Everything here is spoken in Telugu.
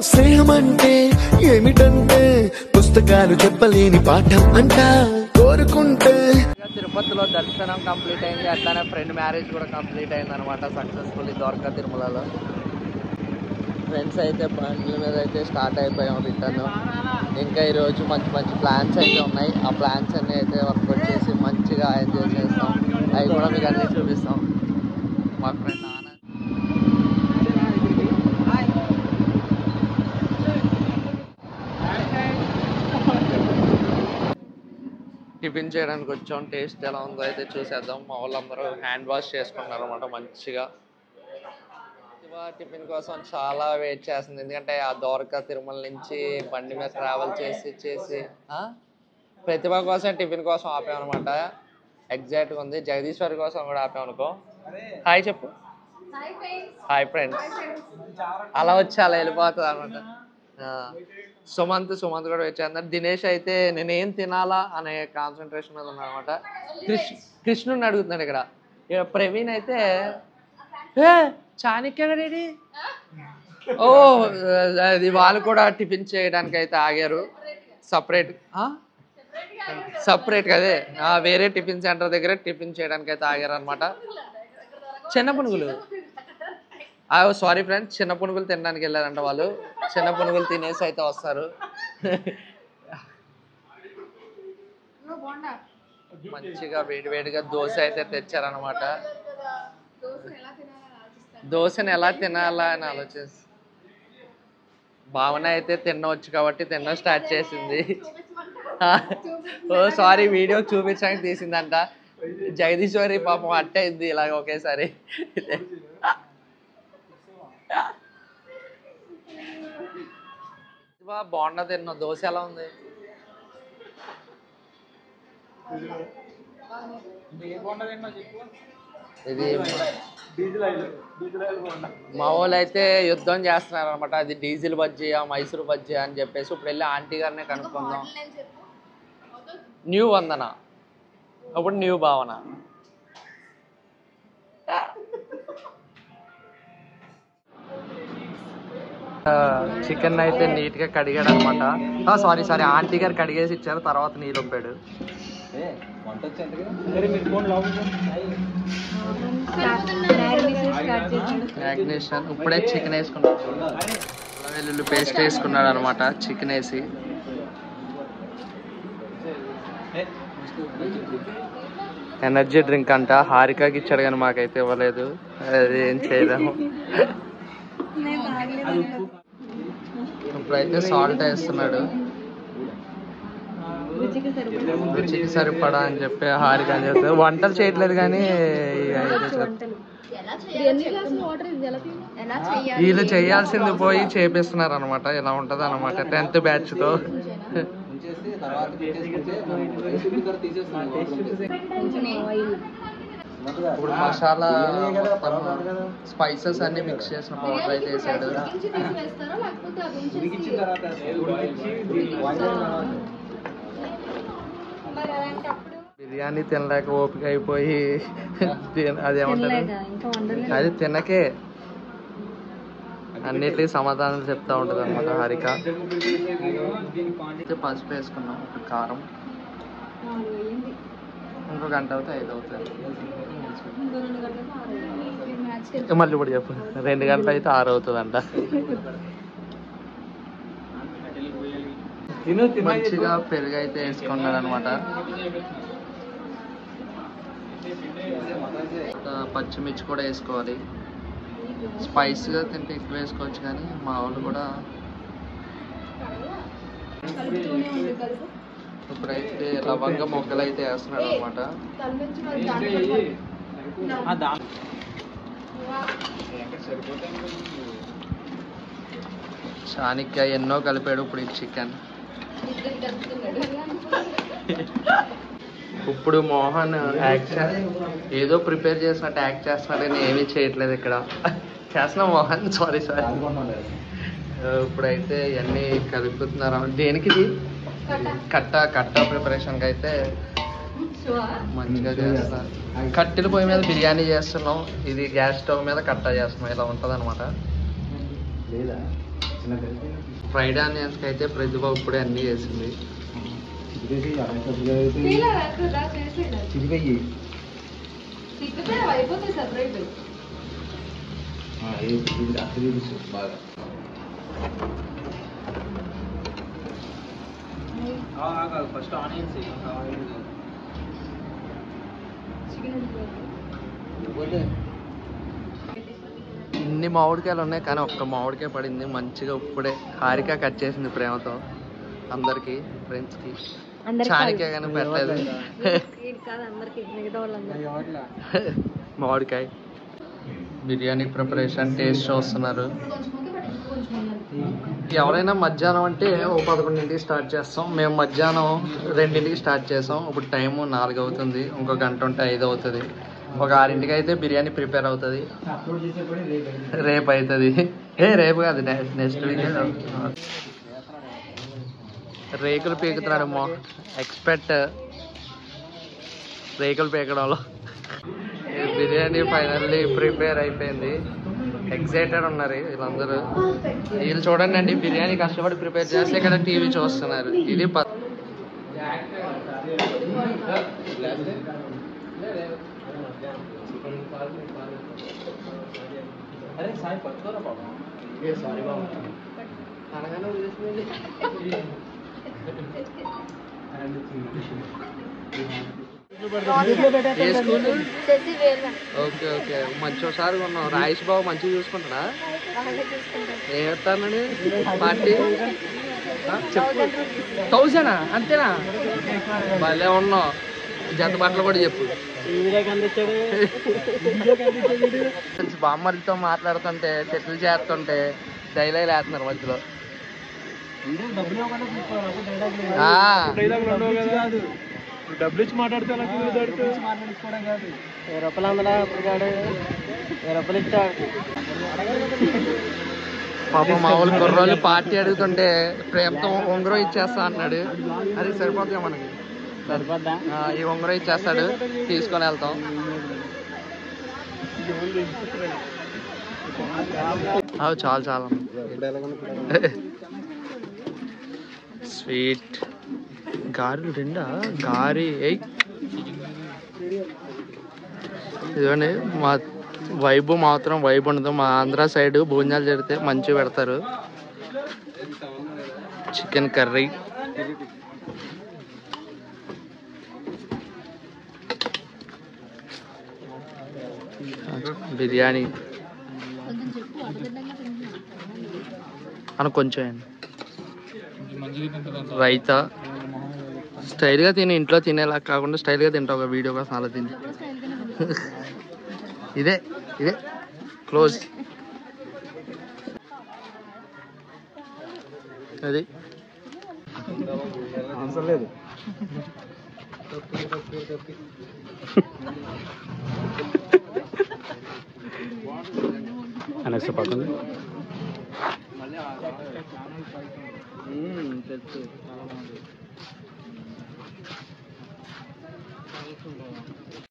స్నేహం అంటే ఏమిటంటే పుస్తకాలు చెప్పలేని పాఠం అంట కోరుకుంటే. తిరుపతిలో దర్శనం కంప్లీట్ అయింది, అట్లానే ఫ్రెండ్ మ్యారేజ్ కూడా కంప్లీట్ అయింది అనమాట సక్సెస్ఫుల్లీ ద్వారకా తిరుమలలో. ఫ్రెండ్స్ అయితే బండ్ల మీద అయితే స్టార్ట్ అయిపోయాం రిటర్న్. ఇంకా ఈరోజు మంచి మంచి ప్లాన్స్ అయితే ఉన్నాయి. ఆ ప్లాన్స్ అన్నీ అయితే వర్కౌట్ చేసి మంచిగా ఎంజాయ్ చేస్తాం. అవి కూడా మీకు అన్నీ చూపిస్తాం. మా ఫ్రెండ్ ఆనంద్ టిఫిన్ చేయడానికి వచ్చాం. టేస్ట్ ఎలా ఉందో అయితే చూసేద్దాం. మా వాళ్ళందరూ హ్యాండ్ వాష్ చేసుకున్నారు అనమాట మంచిగా. టిఫిన్ కోసం చాలా వెయిట్ చేస్తుంది, ఎందుకంటే ఆ ద్వారకా తిరుమల నుంచి బండి మీద ట్రావెల్ చేసి ప్రతిభ కోసం టిఫిన్ కోసం ఆపామన్నమాట. ఎగ్జాక్ట్గా ఉంది. జగదీశ్వరి కోసం కూడా ఆపామనుకో. హాయ్ చెప్పు. Hi friends. అలా వచ్చి అలా వెళ్ళిపోతుంది అనమాట. సుమంత్ కూడా వెయిట్ చేస్తున్నారు. దినేష్ అయితే నేనేం తినాలా అనే కాన్సన్ట్రేషన్ మీద ఉన్నాడు అనమాట. కృష్ణుని అడుగుతున్నాడు ఇక్కడ. ప్రవీణ్ అయితే చాణక్యగడేడి ఓ అది వాళ్ళు కూడా టిఫిన్ చేయడానికి అయితే ఆగారు. సపరేట్ కదే వేరే టిఫిన్ సెంటర్ దగ్గర టిఫిన్ చేయడానికి అయితే ఆగారు అనమాట. చిన్న పునుగులు సారీ ఫ్రెండ్స్, చిన్న పునుగులు తినడానికి వెళ్ళారంట వాళ్ళు. చిన్న పునుగులు తినేసి అయితే వస్తారు. మంచిగా వేడివేడిగా దోశ అయితే తెచ్చారనమాట. దోశని ఎలా తినాలా అని ఆలోచిస్తుంది. భావన అయితే తినవచ్చు కాబట్టి తినడం స్టార్ట్ చేసింది. ఓ సారీ, వీడియో చూపించడానికి తీసిందంట. జగదీశ్వరి పాపం అట్టయింది ఇలాగ ఒకేసారి. బాగుండా తిన్నా. దోశ ఎలా ఉంది? ఇది మా వాళ్ళు అయితే యుద్ధం చేస్తున్నారు అనమాట. అది డీజిల్ బజ్జీయా మైసూర్ బజ్జీ అని చెప్పేసి ఇప్పుడు వెళ్ళి ఆంటీ గారినే కనుక్కుందాం. న్యూ వందన, ఇప్పుడు న్యూ భావన. చికెన్ అయితే నీట్ గా కడిగాడు అనమాట. సారీ ఆంటీ గారు కడిగేసి ఇచ్చారు, తర్వాత నీళ్ళు ఒప్పాడు. మ్యాగ్నేషన్ ఇప్పుడే చికెన్ వేసుకున్నాడు. వెల్లుల్లి పేస్ట్ వేసుకున్నాడు అనమాట చికెన్ వేసి. ఎనర్జీ డ్రింక్ అంట. హారికకి ఇచ్చాడు కానీ మాకైతే ఇవ్వలేదు. అది ఏం చేయలేము. ఇప్పుడైతే సాల్ట్ వేస్తున్నాడు రుచికి సరిపడా అని చెప్పి. హారిక అని చెప్తారు. వంటలు చేయట్లేదు కానీ వీళ్ళు చేయాల్సింది పోయి చేపిస్తున్నారు అనమాట. ఇలా ఉంటది అనమాట 10th బ్యాచ్ తో. ఇప్పుడు మసాలా స్పైసెస్ అన్ని మిక్స్ చేసిన పౌడర్ అయితే వేసాడు. బిర్యానీ తినలేక ఓపిక అయిపోయి అదేమంటారు అది తినకే అన్నిటికీ సమాధానాలు చెప్తా ఉంటది అనమాట హారిక. పసుపు వేసుకున్నాం, కారం. ఇంకో గంట అవుతే 5 అవుతుంది. మళ్ళీ ఇప్పుడు చెప్పు. 2 గంటలు అయితే 6 అవుతుంది అంట. మంచిగా పెరుగు అయితే వేసుకున్నాడు అనమాట. పచ్చిమిర్చి కూడా వేసుకోవాలి. స్పైస్గా తింటే ఎక్కువ వేసుకోవచ్చు, కానీ మా వాళ్ళు కూడా. ఇప్పుడైతే లవంగ మొగ్గలు అయితే వేస్తున్నాడు అనమాట. చాణక్య ఎన్నో కలిపాడు ఇప్పుడు ఈ చికెన్. ఇప్పుడు మోహన్ ఏదో ప్రిపేర్ చేసినట్టు యాక్ట్ చేస్తున్నాడు కానీ ఏమీ చేయట్లేదు ఇక్కడ. చేస్తున్నా మోహన్, సారీ. ఇప్పుడైతే ఇవన్నీ కలుపుతున్నారు. దేనికి ఇది? కట్ట ప్రిపరేషన్కి అయితే మంచిగా చేస్తారు. కట్టెల పొయ్యి మీద బిర్యానీ చేస్తున్నాం. ఇది గ్యాస్ స్టవ్ మీద కట్ట చేస్తున్నాం. ఇలా ఉంటుంది అనమాట. ఫ్రైడ్ ఆనియన్స్కి అయితే ప్రతిభ ఇప్పుడే అన్నీ చేసింది. ఫస్ట్ ఆనియన్స్ ఇన్ని మామిడికాయలు ఉన్నాయి కానీ ఒక్క మామిడికాయ పడింది మంచిగా. ఇప్పుడే హారిక కట్ చేసింది ప్రేమతో అందరికి ఫ్రెండ్స్కి. చానికే కానీ పెట్టలేదు మామిడికాయ. బిర్యానీ ప్రిపరేషన్ టేస్ట్ చూస్తున్నారు. ఎవరైనా మధ్యాహ్నం అంటే ఓ 11ంటికి స్టార్ట్ చేస్తాం. మేము మధ్యాహ్నం 2ంటికి స్టార్ట్ చేసాం. ఇప్పుడు టైము 4 అవుతుంది. ఇంకో గంట ఉంటే 5 అవుతుంది. ఒక 6ంటికి అయితే బిర్యానీ ప్రిపేర్ అవుతుంది. రేపు అవుతుంది. రేపు కాదు, నెక్స్ట్ వీక్. రేకులు పీకుతున్నాడు ఎక్స్పెక్ట్ రేకులు పీకడంలో. బిర్యానీ ఫైనల్లీ ప్రిపేర్ అయిపోయింది. ఎక్సైటెడ్ ఉన్నారు వీళ్ళందరూ. వీళ్ళు చూడండి అండి, బిర్యానీ కష్టపడి ప్రిపేర్ చేస్తే ఇక్కడ టీవీ చూస్తున్నారు. ఇది ఓకే ఓకే మంచి ఒకసారి కొన్నాం. రాయేష్ బాబు మంచిగా చూసుకుంటాడా? ఏమంటానండి పార్టీ చెప్పు. 1000 అంతేనా? భలే ఉన్నావు. జత బట్టలు కూడా చెప్పు. బామ్మరితో మాట్లాడుతుంటే సెటిల్ చేస్తుంటే డైలాగ్ వేస్తున్నారు మధ్యలో. డబ్బులు ఇచ్చి మాట్లాడితే పాపం మామూలు కుర్రోళ్ళు పార్టీ అడుగుతుంటే ప్రేమతో ఉంగరం ఇచ్చేస్తా అన్నాడు. అది సరిపోతుంది మనకి. సరిపోద్దా? ఈ ఉంగరం ఇచ్చేస్తాడు, తీసుకొని వెళ్తాం. చాలు చాలా స్వీట్ గారెలు 2 గారి. ఇదిగోండి మా వైబు మాత్రం వైబు ఉండదు. మా ఆంధ్ర సైడ్ భోజనాలు జరిగితే మంచిగా పెడతారు. చికెన్ కర్రీ, బిర్యానీ అని కొంచెం రైతా. స్టైల్గా తిని, ఇంట్లో తినేలా కాకుండా స్టైల్గా తింటావు ఒక వీడియో కోసం అలా తిని. ఇదే ఇదే క్లోజ్. అది లేదు. అనెక్స్ పక్కన తెలుసు.